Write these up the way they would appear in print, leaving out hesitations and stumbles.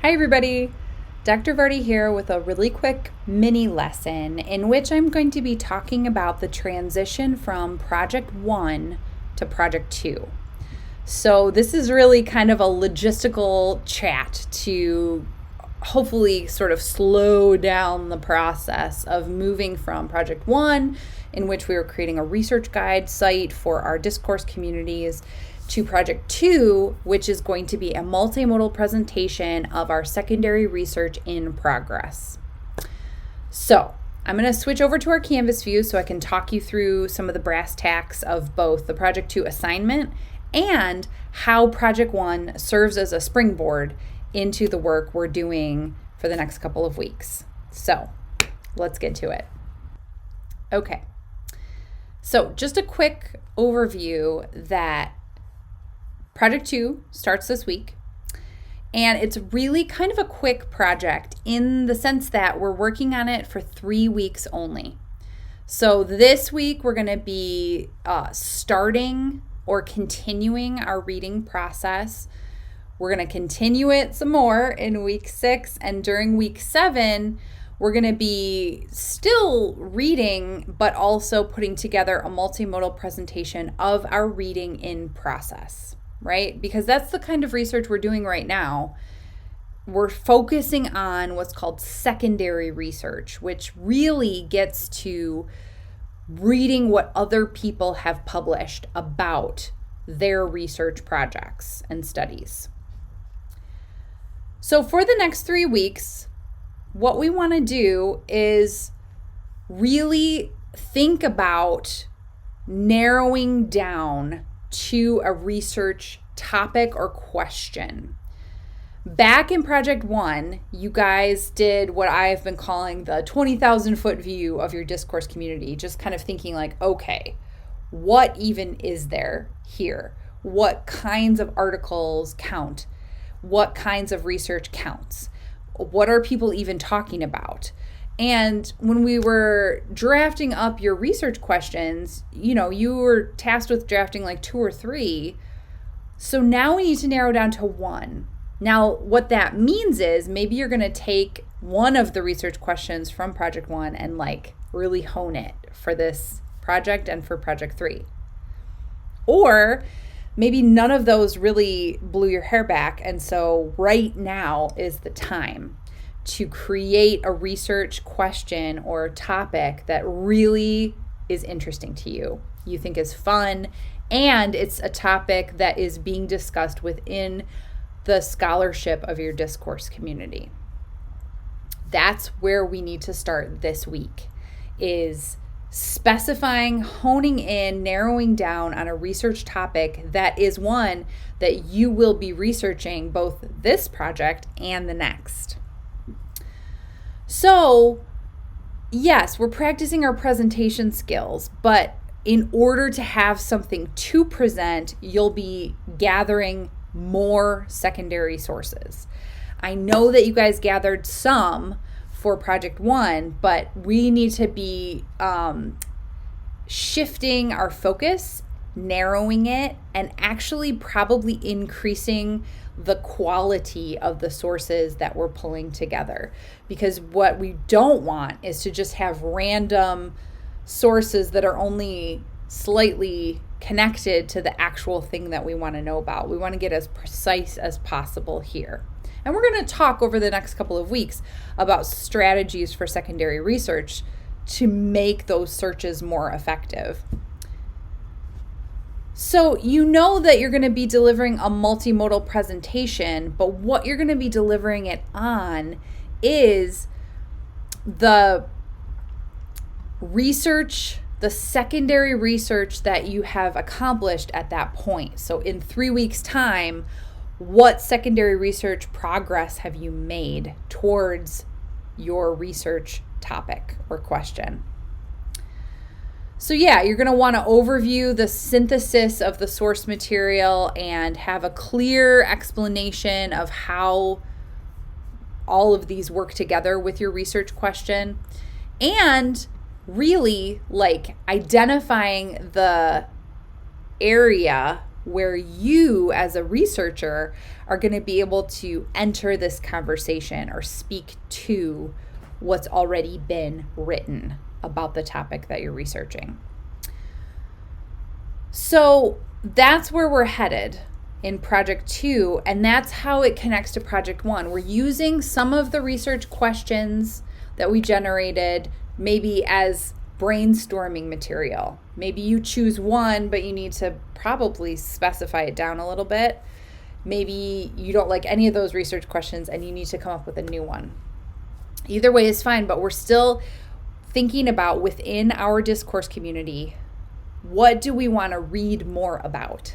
Hi everybody, Dr. Vardy here with a really quick mini lesson in which I'm going to be talking about the transition from Project 1 to Project 2. So this is really kind of a logistical chat to hopefully sort of slow down the process of moving from Project 1, in which we were creating a research guide site for our discourse communities, to Project 2, which is going to be a multimodal presentation of our secondary research in progress. So I'm going to switch over to our Canvas view so I can talk you through some of the brass tacks of both the Project 2 assignment and how Project 1 serves as a springboard into the work we're doing for the next couple of weeks. So let's get to it. Okay, so just a quick overview that Project 2 starts this week, and it's really kind of a quick project in the sense that we're working on it for 3 weeks only. So this week we're going to be starting or continuing our reading process. We're going to continue it some more in week 6, and during week 7 we're going to be still reading but also putting together a multimodal presentation of our reading in process. Right? Because that's the kind of research we're doing right now. We're focusing on what's called secondary research, which really gets to reading what other people have published about their research projects and studies. So for the next 3 weeks, what we want to do is really think about narrowing down to a research topic or question. Back in Project 1, you guys did what I've been calling the 20,000 foot view of your discourse community, just kind of thinking like, okay, what even is there here? What kinds of articles count? What kinds of research counts? What are people even talking about? And when we were drafting up your research questions, you were tasked with drafting like 2 or 3. So now we need to narrow down to 1. Now, what that means is maybe you're going to take one of the research questions from Project 1 and like really hone it for this project and for Project 3. Or maybe none of those really blew your hair back. And so right now is the time to create a research question or topic that really is interesting to you, you think is fun, and it's a topic that is being discussed within the scholarship of your discourse community. That's where we need to start this week, is specifying, honing in, narrowing down on a research topic that is one that you will be researching both this project and the next. So, yes, we're practicing our presentation skills, but in order to have something to present, you'll be gathering more secondary sources. I know that you guys gathered some for Project 1, but we need to be shifting our focus, narrowing it, and actually probably increasing the quality of the sources that we're pulling together. Because what we don't want is to just have random sources that are only slightly connected to the actual thing that we want to know about. We want to get as precise as possible here. And we're going to talk over the next couple of weeks about strategies for secondary research to make those searches more effective. So you know that you're going to be delivering a multimodal presentation, but what you're going to be delivering it on is the research, the secondary research that you have accomplished at that point. So in 3 weeks' time, what secondary research progress have you made towards your research topic or question? So yeah, you're going to want to overview the synthesis of the source material and have a clear explanation of how all of these work together with your research question, and really like identifying the area where you as a researcher are going to be able to enter this conversation or speak to what's already been written about the topic that you're researching. So that's where we're headed in Project 2, and that's how it connects to Project 1. We're using some of the research questions that we generated maybe as brainstorming material. Maybe you choose one, but you need to probably specify it down a little bit. Maybe you don't like any of those research questions and you need to come up with a new one. Either way is fine, but we're still thinking about within our discourse community, what do we want to read more about?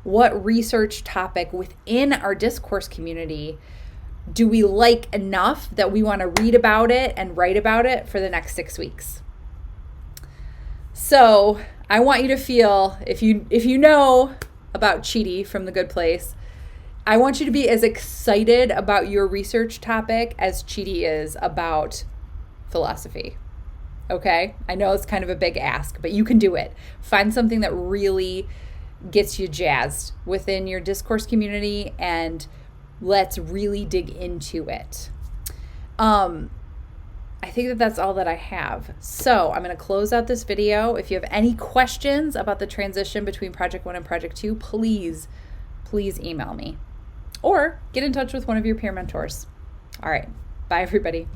What research topic within our discourse community do we like enough that we want to read about it and write about it for the next 6 weeks? So I want you to feel, if you know about Chidi from The Good Place, I want you to be as excited about your research topic as Chidi is about philosophy. Okay? I know it's kind of a big ask, but you can do it. Find something that really gets you jazzed within your discourse community and let's really dig into it. I think that that's all that I have. So I'm going to close out this video. If you have any questions about the transition between Project 1 and Project 2, please email me or get in touch with one of your peer mentors. All right. Bye, everybody.